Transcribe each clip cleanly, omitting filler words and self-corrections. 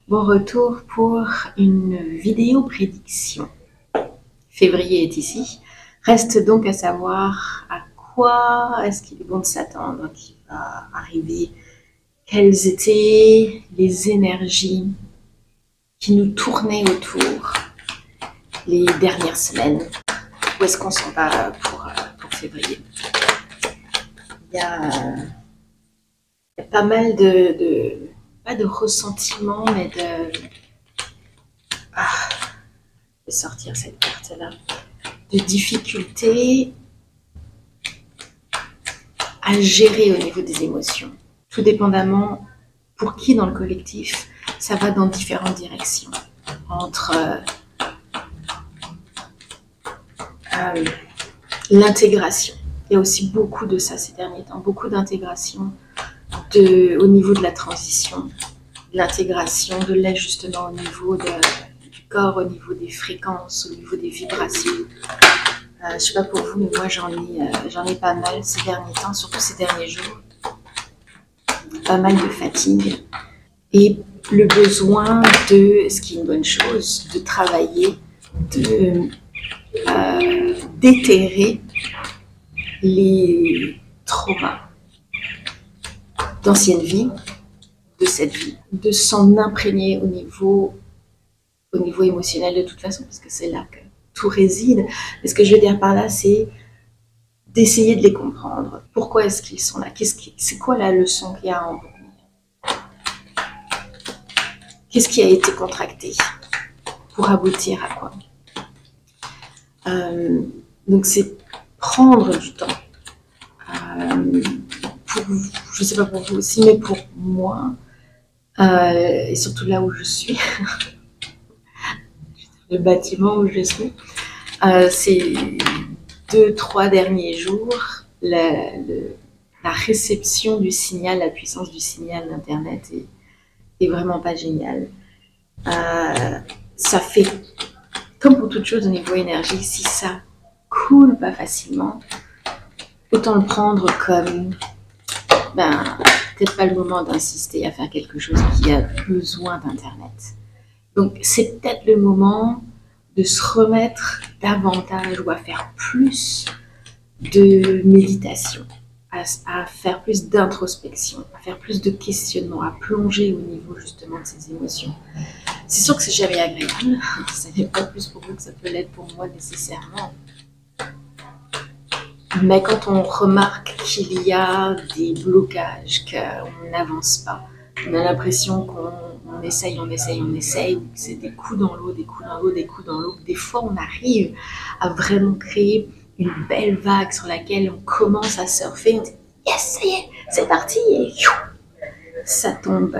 Bon retour pour une vidéo prédiction. Février est ici. Reste donc à savoir à quoi est-ce qu'il est bon de s'attendre qui va arriver. Quelles étaient les énergies qui nous tournaient autour les dernières semaines. Où est-ce qu'on s'en va pour février? Il y a pas mal pas de ressentiment, mais je vais sortir cette carte-là, de difficultés à gérer au niveau des émotions. Tout dépendamment pour qui dans le collectif, ça va dans différentes directions. Entre l'intégration, il y a aussi beaucoup de ça ces derniers temps, beaucoup d'intégration au niveau de la transition, de l'intégration, de l'ajustement au niveau du corps, au niveau des fréquences, au niveau des vibrations. Je ne sais pas pour vous, mais moi j'en ai pas mal ces derniers temps, surtout ces derniers jours. Pas mal de fatigue et le besoin de, ce qui est une bonne chose, de travailler, d'éterrer les traumas d'ancienne vie, de cette vie, de s'en imprégner au niveau émotionnel de toute façon, parce que c'est là que tout réside. Mais ce que je veux dire par là, c'est d'essayer de les comprendre. Pourquoi est-ce qu'ils sont là? C'est quoi la leçon qu'il y a en retenir? Qu'est-ce qui a été contracté pour aboutir à quoi? Donc c'est prendre du temps. Je ne sais pas pour vous aussi, mais pour moi, et surtout là où je suis, le bâtiment où je suis, ces 2-3 derniers jours, la réception du signal, la puissance du signal d'Internet est vraiment pas géniale. Ça fait, comme pour toute chose au niveau énergie, si ça coule pas facilement, autant le prendre comme, peut-être pas le moment d'insister à faire quelque chose qui a besoin d'Internet. Donc c'est peut-être le moment de se remettre davantage ou à faire plus de méditation, à faire plus d'introspection, à faire plus de questionnement, à plonger au niveau justement de ces émotions. C'est sûr que c'est jamais agréable, ça n'est pas plus pour vous que ça peut l'être pour moi nécessairement. Mais quand on remarque qu'il y a des blocages, qu'on n'avance pas, on a l'impression qu'on essaye, que c'est des coups dans l'eau, des coups dans l'eau, des coups dans l'eau. Des fois, on arrive à vraiment créer une belle vague sur laquelle on commence à surfer. On dit yes, ça y est, c'est parti, et ça tombe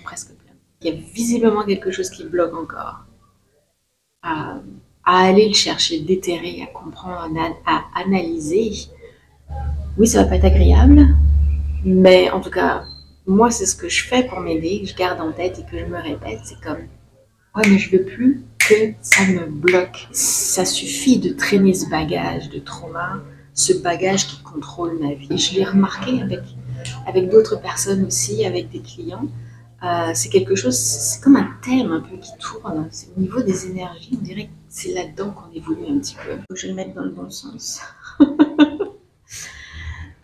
presque plein. Il y a visiblement quelque chose qui bloque encore. À aller le chercher, déterrer, à comprendre, à analyser. Oui, ça va pas être agréable, mais en tout cas, moi, c'est ce que je fais pour m'aider, que je garde en tête et que je me répète. C'est comme, ouais, mais je veux plus que ça me bloque. Ça suffit de traîner ce bagage de trauma, ce bagage qui contrôle ma vie. Et je l'ai remarqué avec d'autres personnes aussi, avec des clients. C'est quelque chose, c'est comme un thème un peu qui tourne. C'est au niveau des énergies, on dirait que c'est là-dedans qu'on évolue un petit peu. Faut que je le mette dans le bon sens.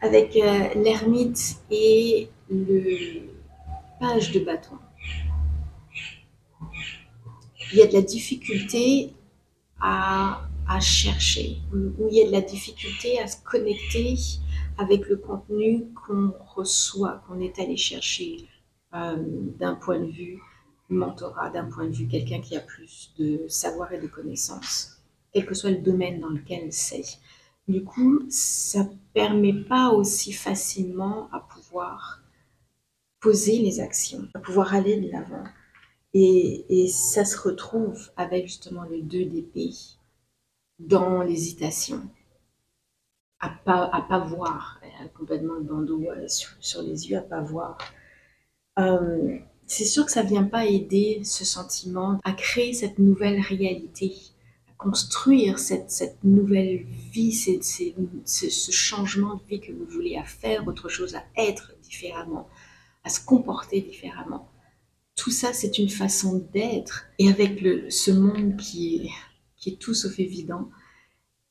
Avec l'ermite et le page de bâton. Il y a de la difficulté à chercher, où il y a de la difficulté à se connecter avec le contenu qu'on reçoit, qu'on est allé chercher d'un point de vue mentorat, d'un point de vue quelqu'un qui a plus de savoir et de connaissances, quel que soit le domaine dans lequel c'est. Du coup, ça ne permet pas aussi facilement à pouvoir poser les actions, à pouvoir aller de l'avant. Et ça se retrouve avec justement le 2 d'épée dans l'hésitation, à pas voir, complètement le bandeau sur les yeux, à pas voir. C'est sûr que ça vient pas aider ce sentiment à créer cette nouvelle réalité, à construire cette nouvelle vie, ce changement de vie que vous voulez, à faire autre chose, à être différemment, à se comporter différemment. tout ça, c'est une façon d'être. Et avec ce monde qui est tout sauf évident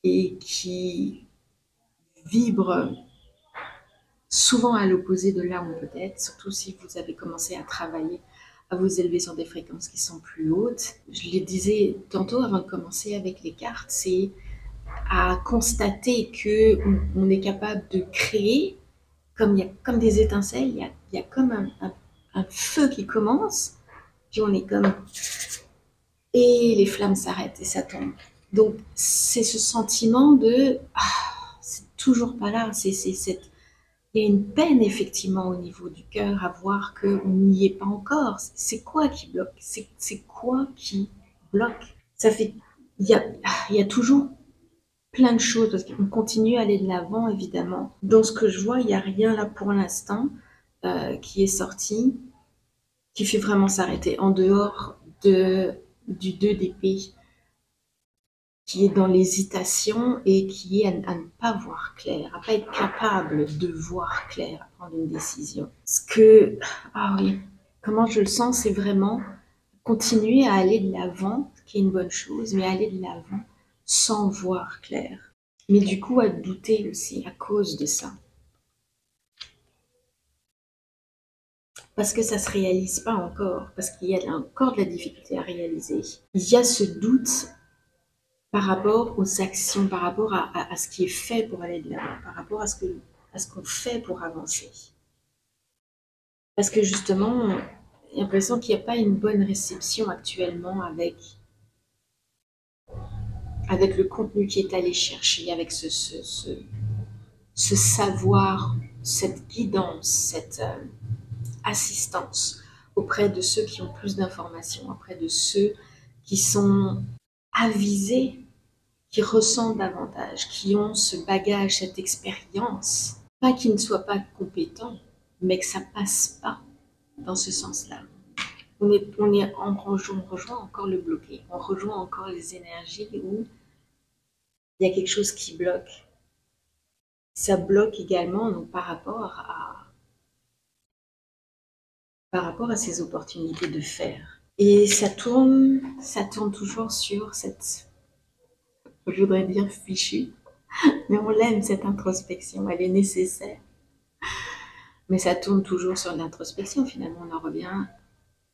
et qui vibre souvent à l'opposé de là où on peut être, surtout si vous avez commencé à travailler, à vous élever sur des fréquences qui sont plus hautes. Je le disais tantôt avant de commencer avec les cartes, c'est à constater qu'on est capable de créer, comme il y a comme des étincelles, il y a comme un feu qui commence, puis on est comme... Et les flammes s'arrêtent et ça tombe. Donc c'est ce sentiment de... c'est toujours pas là, il y a une peine effectivement au niveau du cœur à voir qu'on n'y est pas encore. C'est quoi qui bloque? C'est quoi qui bloque? Ça fait... il y a toujours plein de choses, parce qu'on continue à aller de l'avant, évidemment. Dans ce que je vois, il n'y a rien là pour l'instant qui est sorti, qui fait vraiment s'arrêter, en dehors du 2 d'épée, qui est dans l'hésitation et qui est à ne pas voir clair, à ne pas être capable de voir clair, à prendre une décision. Ah oui, comment je le sens, c'est vraiment continuer à aller de l'avant, ce qui est une bonne chose, mais aller de l'avant sans voir clair. Mais du coup, à douter aussi à cause de ça. Parce que ça ne se réalise pas encore, parce qu'il y a encore de la difficulté à réaliser. Il y a ce doute par rapport aux actions, par rapport à ce qui est fait pour aller de l'avant, par rapport à ce qu'on fait pour avancer. Parce que justement, j'ai l'impression qu'il n'y a pas une bonne réception actuellement avec le contenu qui est allé chercher, avec ce savoir, cette guidance, cette assistance auprès de ceux qui ont plus d'informations, auprès de ceux qui sont avisés, qui ressentent davantage, qui ont ce bagage, cette expérience. Pas qu'ils ne soient pas compétents, mais que ça passe pas dans ce sens-là. On rejoint encore le bloqué, on rejoint encore les énergies où il y a quelque chose qui bloque. Ça bloque également donc, par rapport à ces opportunités de faire. Et ça tourne toujours sur cette, je voudrais dire fichue, mais on l'aime cette introspection, elle est nécessaire. Mais ça tourne toujours sur l'introspection, finalement on en revient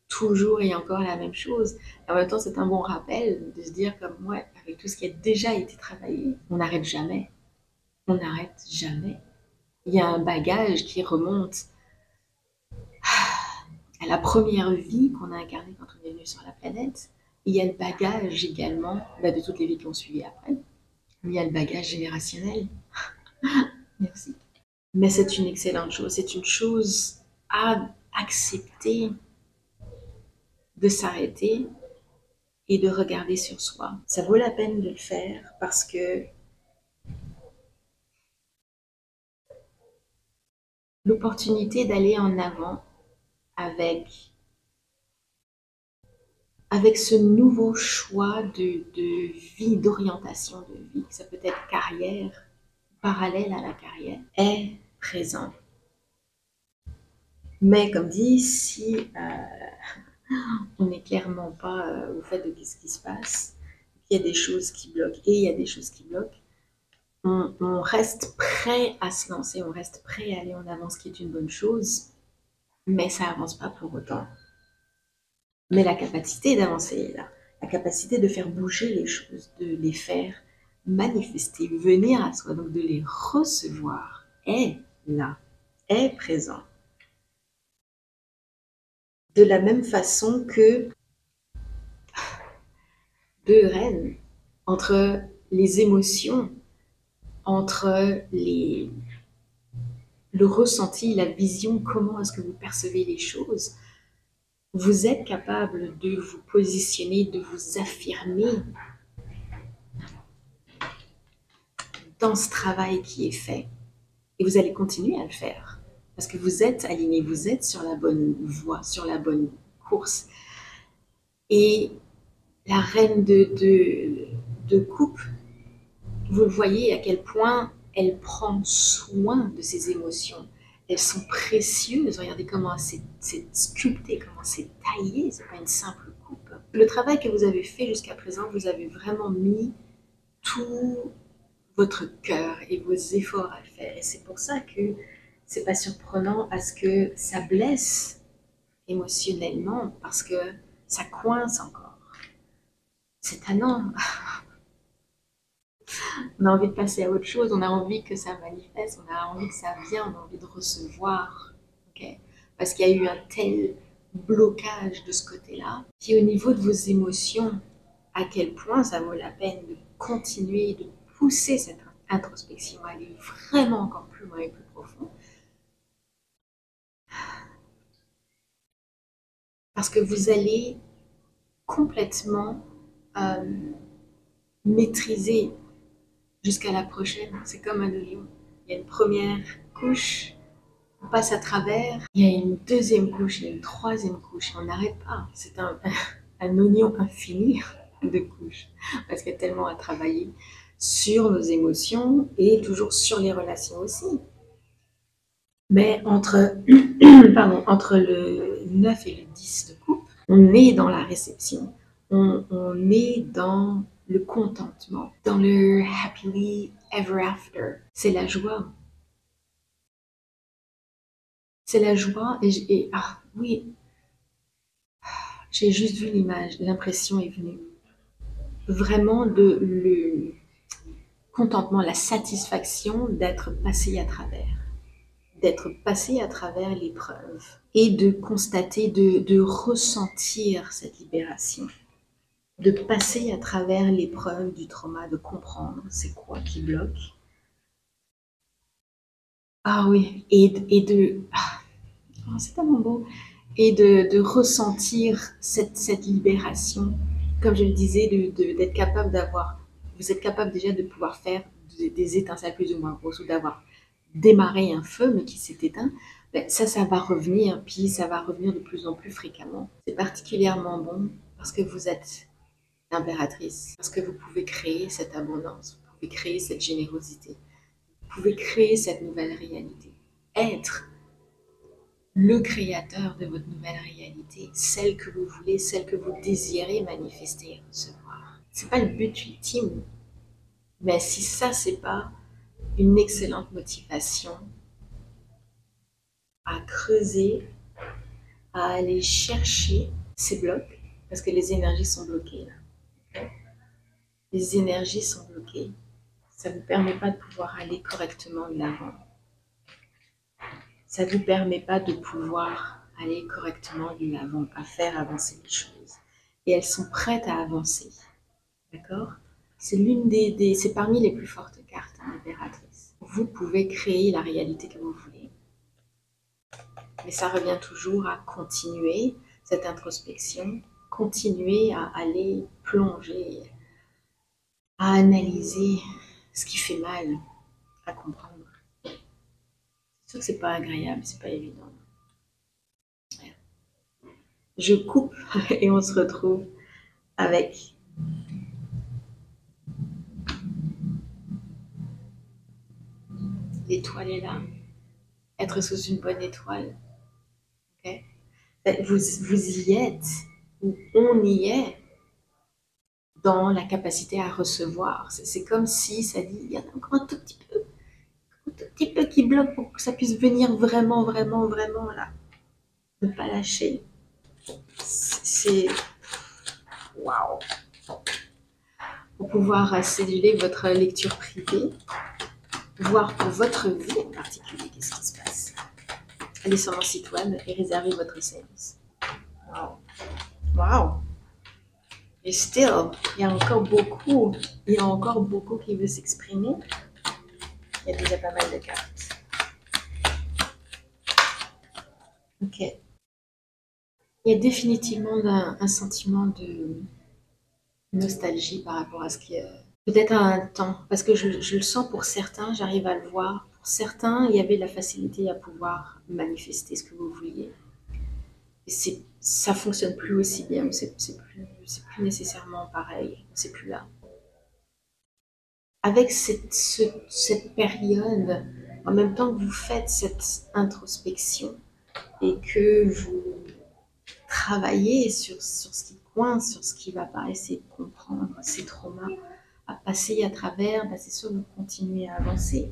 toujours et encore à la même chose. Et en même temps, c'est un bon rappel de se dire comme moi, avec tout ce qui a déjà été travaillé, on n'arrête jamais. On n'arrête jamais. Il y a un bagage qui remonte à la première vie qu'on a incarnée quand on est venu sur la planète. Il y a le bagage également de toutes les vies qui ont suivi après. Il y a le bagage générationnel. Merci. Mais c'est une excellente chose. C'est une chose à accepter de s'arrêter et de regarder sur soi. Ça vaut la peine de le faire parce que l'opportunité d'aller en avant avec ce nouveau choix de vie, d'orientation de vie, ça peut être carrière, parallèle à la carrière, est présent. Mais comme dit, si on n'est clairement pas au fait de ce qui se passe, il y a des choses qui bloquent et il y a des choses qui bloquent, on reste prêt à se lancer, on reste prêt à aller en avant, ce qui est une bonne chose, mais ça avance pas pour autant. Mais la capacité d'avancer est là, la capacité de faire bouger les choses, de les faire manifester, venir à soi, donc de les recevoir, est là, est présent. De la même façon que deux reines, entre les émotions, entre le ressenti, la vision, comment est-ce que vous percevez les choses, vous êtes capable de vous positionner, de vous affirmer dans ce travail qui est fait. Et vous allez continuer à le faire. Parce que vous êtes aligné, vous êtes sur la bonne voie, sur la bonne course. Et la reine de coupe, vous le voyez à quel point elle prend soin de ses émotions. elles sont précieuses. Regardez comment c'est sculpté, comment c'est taillé. C'est pas une simple coupe. Le travail que vous avez fait jusqu'à présent, vous avez vraiment mis tout votre cœur et vos efforts à le faire. Et c'est pour ça que c'est pas surprenant à ce que ça blesse émotionnellement, parce que ça coince encore. C'est tannant. On a envie de passer à autre chose, on a envie que ça manifeste, on a envie que ça vienne, on a envie de recevoir. Okay? Parce qu'il y a eu un tel blocage de ce côté-là, qui au niveau de vos émotions, à quel point ça vaut la peine de continuer, de pousser cette introspection à aller vraiment encore plus loin et plus profond. Parce que vous allez complètement maîtriser jusqu'à la prochaine. C'est comme un oignon. Il y a une première couche, on passe à travers, il y a une deuxième couche, il y a une troisième couche, et on n'arrête pas. C'est un oignon infini de couches, parce qu'il y a tellement à travailler sur nos émotions et toujours sur les relations aussi. Mais entre, entre le 9 et le 10 de coupe, on est dans la réception, on est dans le contentement, dans le happily ever after. C'est la joie. C'est la joie et ah oui, j'ai juste vu l'image, l'impression est venue. Vraiment le contentement, la satisfaction d'être passé à travers. D'être passé à travers l'épreuve et de constater, de ressentir cette libération. De passer à travers l'épreuve du trauma, de comprendre c'est quoi qui bloque. Ah oui, et de... Oh, c'est tellement beau. Et de ressentir cette libération. Comme je le disais, d'être capable d'avoir... Vous êtes capable déjà de pouvoir faire des étincelles plus ou moins grosses ou d'avoir démarré un feu mais qui s'est éteint. Ben, ça va revenir, puis ça va revenir de plus en plus fréquemment. C'est particulièrement bon parce que vous êtes l'impératrice, parce que vous pouvez créer cette abondance, vous pouvez créer cette générosité, vous pouvez créer cette nouvelle réalité. Être le créateur de votre nouvelle réalité, celle que vous voulez, celle que vous désirez manifester et recevoir. C'est pas le but ultime, mais si ça c'est pas une excellente motivation à creuser, à aller chercher ces blocs, parce que les énergies sont bloquées là. Les énergies sont bloquées. Ça ne vous permet pas de pouvoir aller correctement de l'avant. Ça ne vous permet pas de pouvoir aller correctement de l'avant, à faire avancer les choses. Et elles sont prêtes à avancer. D'accord? C'est c'est parmi les plus fortes cartes, l'impératrice. Vous pouvez créer la réalité que vous voulez. Mais ça revient toujours à continuer cette introspection, continuer à aller plonger, à analyser ce qui fait mal, à comprendre. C'est sûr que c'est pas agréable, c'est pas évident. Je coupe et on se retrouve avec l'étoile est là. Être sous une bonne étoile. Okay? Vous y êtes, ou on y est, dans la capacité à recevoir. C'est comme si ça dit, il y en a encore un tout petit peu qui bloque pour que ça puisse venir vraiment, vraiment, vraiment là. Ne pas lâcher. C'est... Waouh! Pour pouvoir céduler votre lecture privée, voir pour votre vie en particulier qu'est-ce qui se passe. Allez sur mon site web et réservez votre séance. Wow! Wow! Et still, il y a encore beaucoup qui veulent s'exprimer. Il y a déjà pas mal de cartes. Ok. Il y a définitivement un sentiment de nostalgie par rapport à ce qui est... Peut-être à un temps, parce que je le sens pour certains, j'arrive à le voir. Pour certains, il y avait la facilité à pouvoir manifester ce que vous vouliez. Et ça fonctionne plus aussi bien, c'est plus nécessairement pareil, c'est plus là. Avec cette période En même temps que vous faites cette introspection et que vous travaillez sur ce qui coince, sur ce qui ne va pas, essayer de comprendre ces traumas, à passer à travers, c'est sûr que vous continuez à avancer.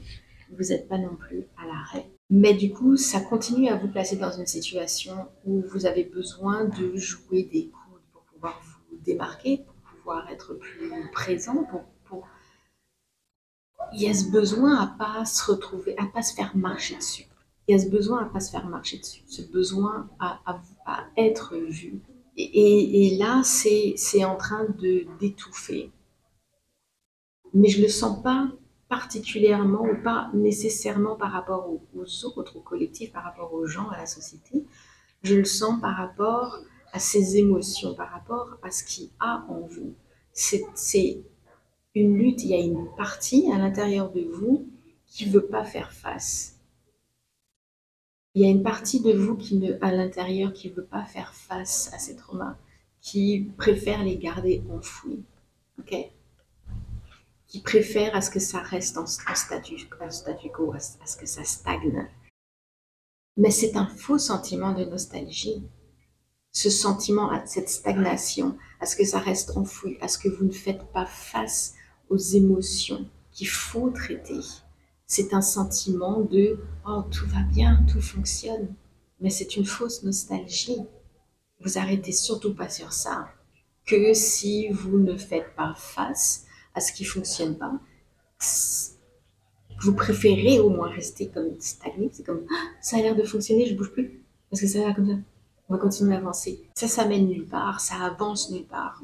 Vous n'êtes pas non plus à l'arrêt. Mais du coup, ça continue à vous placer dans une situation où vous avez besoin de jouer des coudes pour pouvoir vous démarquer, pour pouvoir être plus présent, il y a ce besoin à pas se retrouver, à pas se faire marcher dessus. Il y a ce besoin à pas se faire marcher dessus, ce besoin à être vu. Et là, c'est en train d'étouffer. Mais je le sens pas particulièrement ou pas nécessairement par rapport aux autres, au collectif, par rapport aux gens, à la société. Je le sens par rapport à ces émotions, par rapport à ce qu'il y a en vous. C'est une lutte, il y a une partie à l'intérieur de vous qui ne veut pas faire face. Il y a une partie de vous à l'intérieur qui ne veut pas faire face à ces traumas, qui préfère les garder enfouis. Okay, qui préfère à ce que ça reste en statu quo, à ce que ça stagne. Mais c'est un faux sentiment de nostalgie. Ce sentiment, cette stagnation, à ce que ça reste enfoui, à ce que vous ne faites pas face aux émotions qu'il faut traiter. C'est un sentiment de « oh, tout va bien, tout fonctionne », mais c'est une fausse nostalgie. Vous arrêtez surtout pas sur ça, que si vous ne faites pas face à ce qui fonctionne pas, vous préférez au moins rester comme stagné. C'est comme ça a l'air de fonctionner, je bouge plus parce que ça va comme ça. On va continuer à avancer. Ça mène nulle part, ça avance nulle part.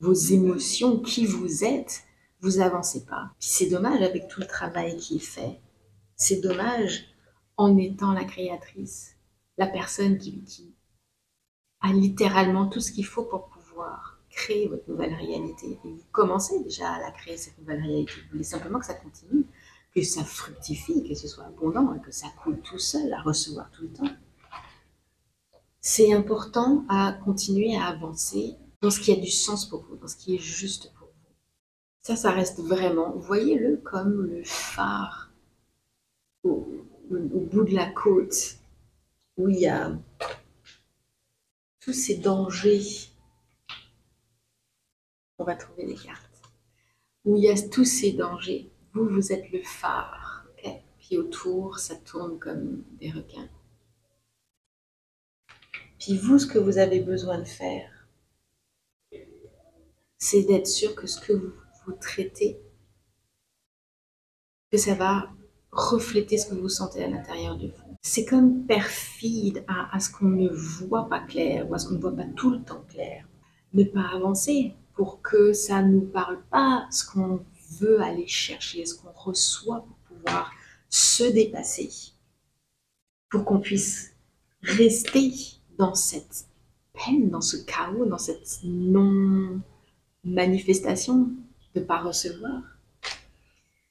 Vos émotions, qui vous êtes, vous avancez pas. Puis c'est dommage avec tout le travail qui est fait. C'est dommage en étant la créatrice, la personne qui a littéralement tout ce qu'il faut pour pouvoir créer votre nouvelle réalité. Et vous commencez déjà à la créer, cette nouvelle réalité. Vous voulez simplement que ça continue, que ça fructifie, que ce soit abondant, et que ça coule tout seul, à recevoir tout le temps. C'est important à continuer à avancer dans ce qui a du sens pour vous, dans ce qui est juste pour vous. Ça reste vraiment, voyez-le comme le phare au bout de la côte, où il y a tous ces dangers. On va trouver des cartes. Où il y a tous ces dangers. Vous, vous êtes le phare. Okay? Puis autour, ça tourne comme des requins. Puis vous, ce que vous avez besoin de faire, c'est d'être sûr que ce que vous traitez, que ça va refléter ce que vous sentez à l'intérieur de vous. C'est comme perfide à ce qu'on ne voit pas clair ou à ce qu'on ne voit pas tout le temps clair. Ne pas avancer pour que ça ne nous parle pas ce qu'on veut aller chercher, ce qu'on reçoit pour pouvoir se dépasser, pour qu'on puisse rester dans cette peine, dans ce chaos, dans cette non-manifestation de ne pas recevoir.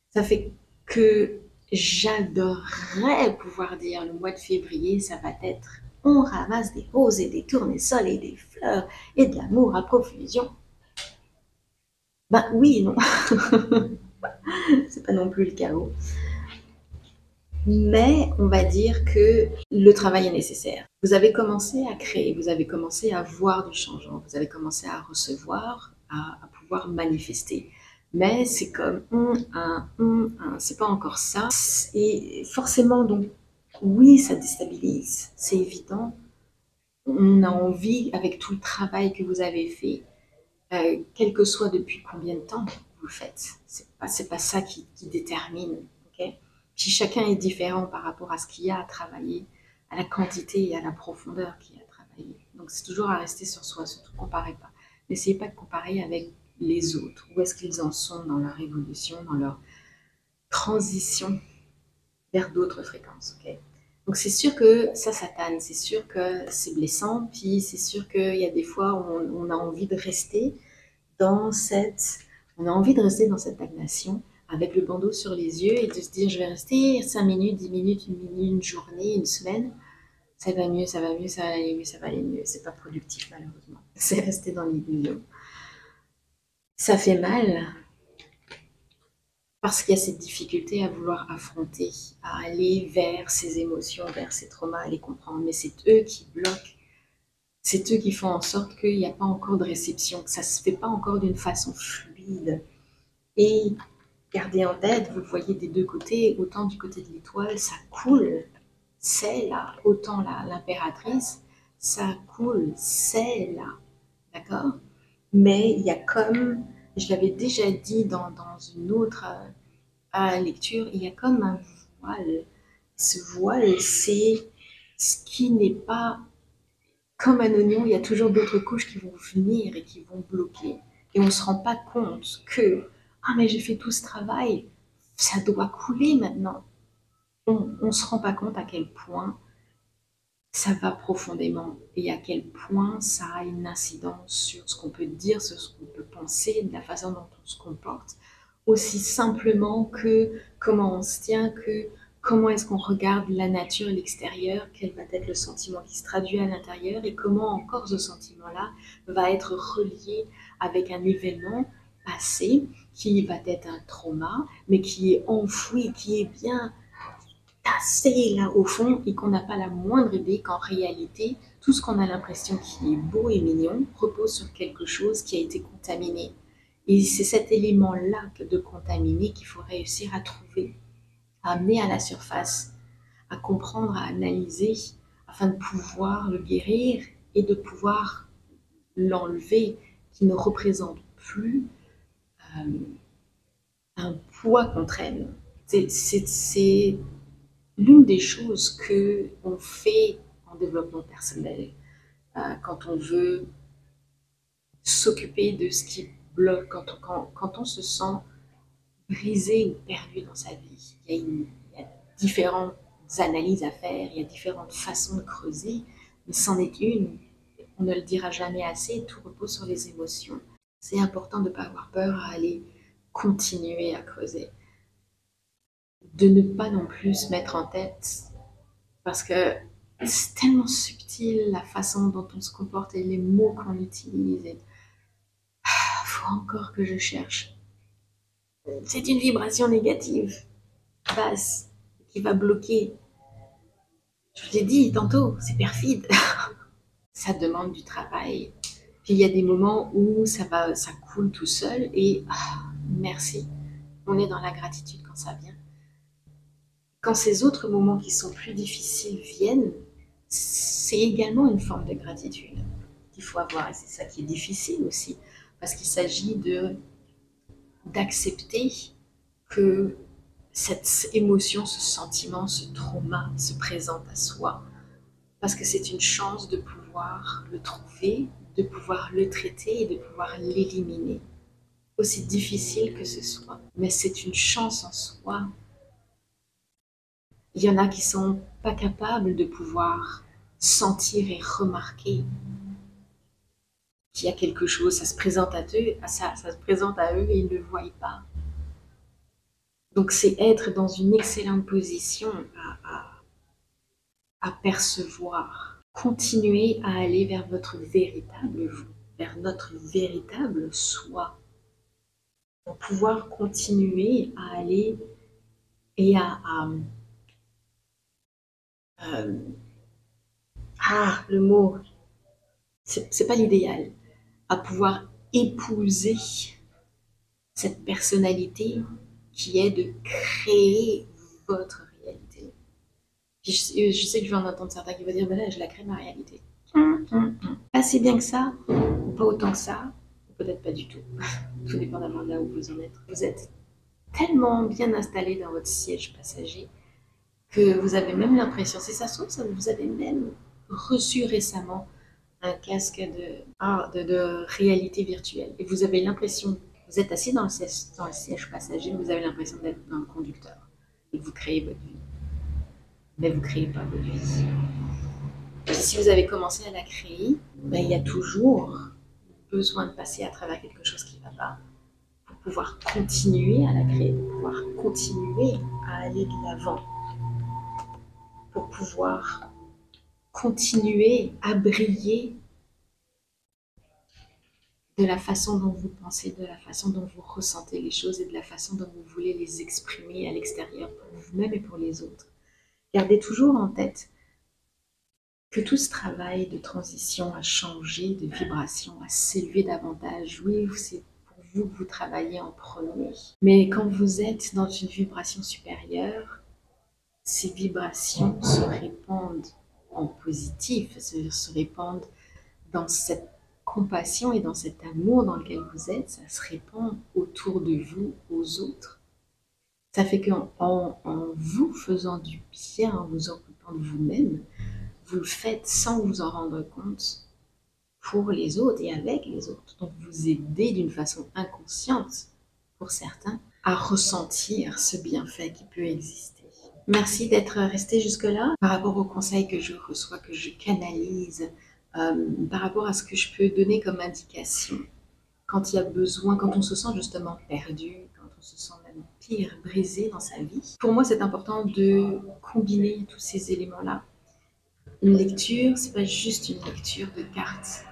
Ça fait que j'adorerais pouvoir dire le mois de février, ça va être on ramasse des roses et des tournesols et des fleurs et de l'amour à profusion. Ben oui et non. C'est pas non plus le chaos. Mais on va dire que le travail est nécessaire. Vous avez commencé à créer, vous avez commencé à voir du changement, vous avez commencé à recevoir, à pouvoir manifester. Mais c'est comme c'est pas encore ça. Et forcément, donc, oui, ça déstabilise, c'est évident. On a envie, avec tout le travail que vous avez fait, quel que soit depuis combien de temps vous le faites, c'est pas ça qui détermine. Okay? Puis chacun est différent par rapport à ce qu'il y a à travailler, à la quantité et à la profondeur qu'il y a à travailler. Donc c'est toujours à rester sur soi, surtout comparez pas. N'essayez pas de comparer avec les autres. Où est-ce qu'ils en sont dans leur évolution, dans leur transition vers d'autres fréquences. Okay? Donc c'est sûr que ça tanne, c'est sûr que c'est blessant, puis c'est sûr qu'il y a des fois où on a envie de rester dans cette stagnation avec le bandeau sur les yeux et de se dire je vais rester 5 minutes, 10 minutes, une journée, une semaine, ça va mieux, ça va mieux, ça va aller mieux, ça va aller mieux. C'est pas productif malheureusement. C'est rester dans l'illusion. Ça fait mal Parce qu'il y a cette difficulté à vouloir affronter, à aller vers ces émotions, vers ces traumas, à les comprendre. Mais c'est eux qui bloquent, c'est eux qui font en sorte qu'il n'y a pas encore de réception, que ça ne se fait pas encore d'une façon fluide. Et gardez en tête, vous le voyez des deux côtés, autant du côté de l'étoile, ça coule, c'est là, autant l'impératrice, ça coule, c'est là, d'accord? Mais il y a comme, je l'avais déjà dit dans une autre lecture, il y a comme un voile. Ce voile, c'est ce qui n'est pas comme un oignon, il y a toujours d'autres couches qui vont venir et qui vont bloquer. Et on ne se rend pas compte que, ah mais j'ai fait tout ce travail, ça doit couler maintenant. On ne se rend pas compte à quel point ça va profondément et à quel point ça a une incidence sur ce qu'on peut dire, sur ce qu'on peut penser, de la façon dont on se comporte, aussi simplement que comment on se tient, que comment est-ce qu'on regarde la nature, l'extérieur, quel va être le sentiment qui se traduit à l'intérieur et comment encore ce sentiment-là va être relié avec un événement passé qui va être un trauma, mais qui est enfoui, qui est bien tassé là au fond et qu'on n'a pas la moindre idée qu'en réalité, tout ce qu'on a l'impression qui est beau et mignon repose sur quelque chose qui a été contaminé. Et c'est cet élément-là de contaminé qu'il faut réussir à trouver, à amener à la surface, à comprendre, à analyser, afin de pouvoir le guérir et de pouvoir l'enlever, qui ne représente plus un poids qu'on traîne. C'est l'une des choses que on fait en développement personnel quand on veut s'occuper de ce qui bloque, quand on se sent brisé ou perdu dans sa vie. Il y a différentes analyses à faire, il y a différentes façons de creuser, mais c'en est une. On ne le dira jamais assez, tout repose sur les émotions. C'est important de ne pas avoir peur à aller continuer à creuser. De ne pas non plus se mettre en tête, parce que c'est tellement subtil la façon dont on se comporte et les mots qu'on utilise. Il faut encore que je cherche. C'est une vibration négative, basse, qui va bloquer. Je vous l'ai dit tantôt, c'est perfide. Ça demande du travail. Puis il y a des moments où ça coule tout seul et merci. On est dans la gratitude quand ça vient. Quand ces autres moments qui sont plus difficiles viennent, c'est également une forme de gratitude qu'il faut avoir. Et c'est ça qui est difficile aussi, parce qu'il s'agit d'accepter que cette émotion, ce sentiment, ce trauma se présente à soi, parce que c'est une chance de pouvoir le trouver, de pouvoir le traiter et de pouvoir l'éliminer. Aussi difficile que ce soit, mais c'est une chance en soi. Il y en a qui sont pas capables de pouvoir sentir et remarquer qu'il y a quelque chose, ça se présente à eux, ça se présente à eux et ils ne le voient pas. Donc c'est être dans une excellente position à percevoir. Continuez à aller vers votre véritable vous, vers notre véritable soi, pour pouvoir continuer à aller et le mot, c'est pas l'idéal, à pouvoir épouser cette personnalité qui est de créer votre réalité. Puis je sais que je vais en entendre certains qui vont dire, ben là, je la crée ma réalité. Pas si bien que ça, ou pas autant que ça, ou peut-être pas du tout. Tout dépendamment de là où vous en êtes. Vous êtes tellement bien installé dans votre siège passager que vous avez même l'impression, si ça se trouve, vous avez même reçu récemment un casque de réalité virtuelle. Et vous avez l'impression, vous êtes assis dans le siège passager, vous avez l'impression d'être dans le conducteur. Et que vous créez votre vie. Mais vous ne créez pas votre vie. Et si vous avez commencé à la créer, ben, il y a toujours besoin de passer à travers quelque chose qui ne va pas pour pouvoir continuer à la créer, pour pouvoir continuer à aller de l'avant, pour pouvoir continuer à briller de la façon dont vous pensez, de la façon dont vous ressentez les choses et de la façon dont vous voulez les exprimer à l'extérieur pour vous-même et pour les autres. Gardez toujours en tête que tout ce travail de transition à changer de vibration, à s'élever davantage, oui, c'est pour vous que vous travaillez en premier. Mais quand vous êtes dans une vibration supérieure, ces vibrations se répandent en positif, se répandent dans cette compassion et dans cet amour dans lequel vous êtes, ça se répand autour de vous, aux autres. Ça fait qu'en vous faisant du bien, en vous occupant de vous-même, vous le faites sans vous en rendre compte pour les autres et avec les autres. Donc vous aidez d'une façon inconsciente, pour certains, à ressentir ce bienfait qui peut exister. Merci d'être resté jusque-là. Par rapport aux conseils que je reçois, que je canalise, par rapport à ce que je peux donner comme indication, quand il y a besoin, quand on se sent justement perdu, quand on se sent même pire, brisé dans sa vie. Pour moi, c'est important de combiner tous ces éléments-là. Une lecture, c'est pas juste une lecture de cartes,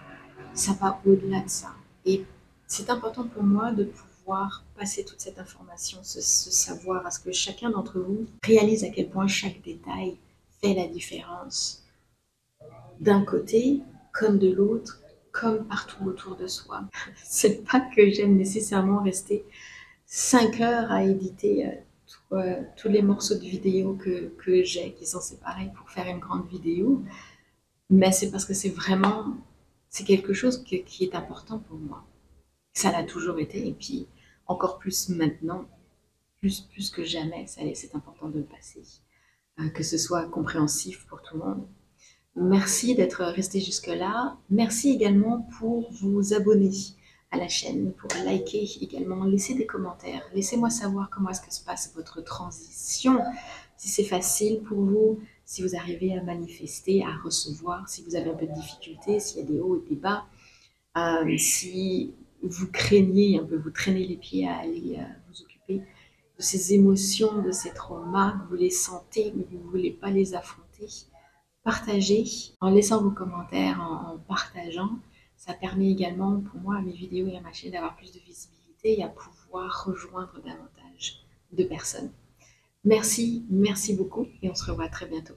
ça va au-delà de ça. Et c'est important pour moi de pouvoir passer toute cette information, ce savoir, à ce que chacun d'entre vous réalise à quel point chaque détail fait la différence, d'un côté comme de l'autre, comme partout autour de soi. C'est pas que j'aime nécessairement rester 5 heures à éditer tous les morceaux de vidéo que j'ai, qui sont séparés pour faire une grande vidéo, mais c'est parce que c'est quelque chose qui est important pour moi. Ça l'a toujours été, et puis encore plus maintenant, plus que jamais, c'est important de le passer. Que ce soit compréhensif pour tout le monde. Merci d'être resté jusque-là. Merci également pour vous abonner à la chaîne, pour liker également, laisser des commentaires. Laissez-moi savoir comment est-ce que se passe votre transition, si c'est facile pour vous, si vous arrivez à manifester, à recevoir, si vous avez un peu de difficulté, s'il y a des hauts et des bas, si vous craignez un peu, vous traînez les pieds à aller vous occuper de ces émotions, de ces traumas, que vous les sentez, mais que vous ne voulez pas les affronter. Partagez en laissant vos commentaires, en partageant. Ça permet également pour moi, à mes vidéos et à ma chaîne, d'avoir plus de visibilité et à pouvoir rejoindre davantage de personnes. Merci beaucoup et on se revoit très bientôt.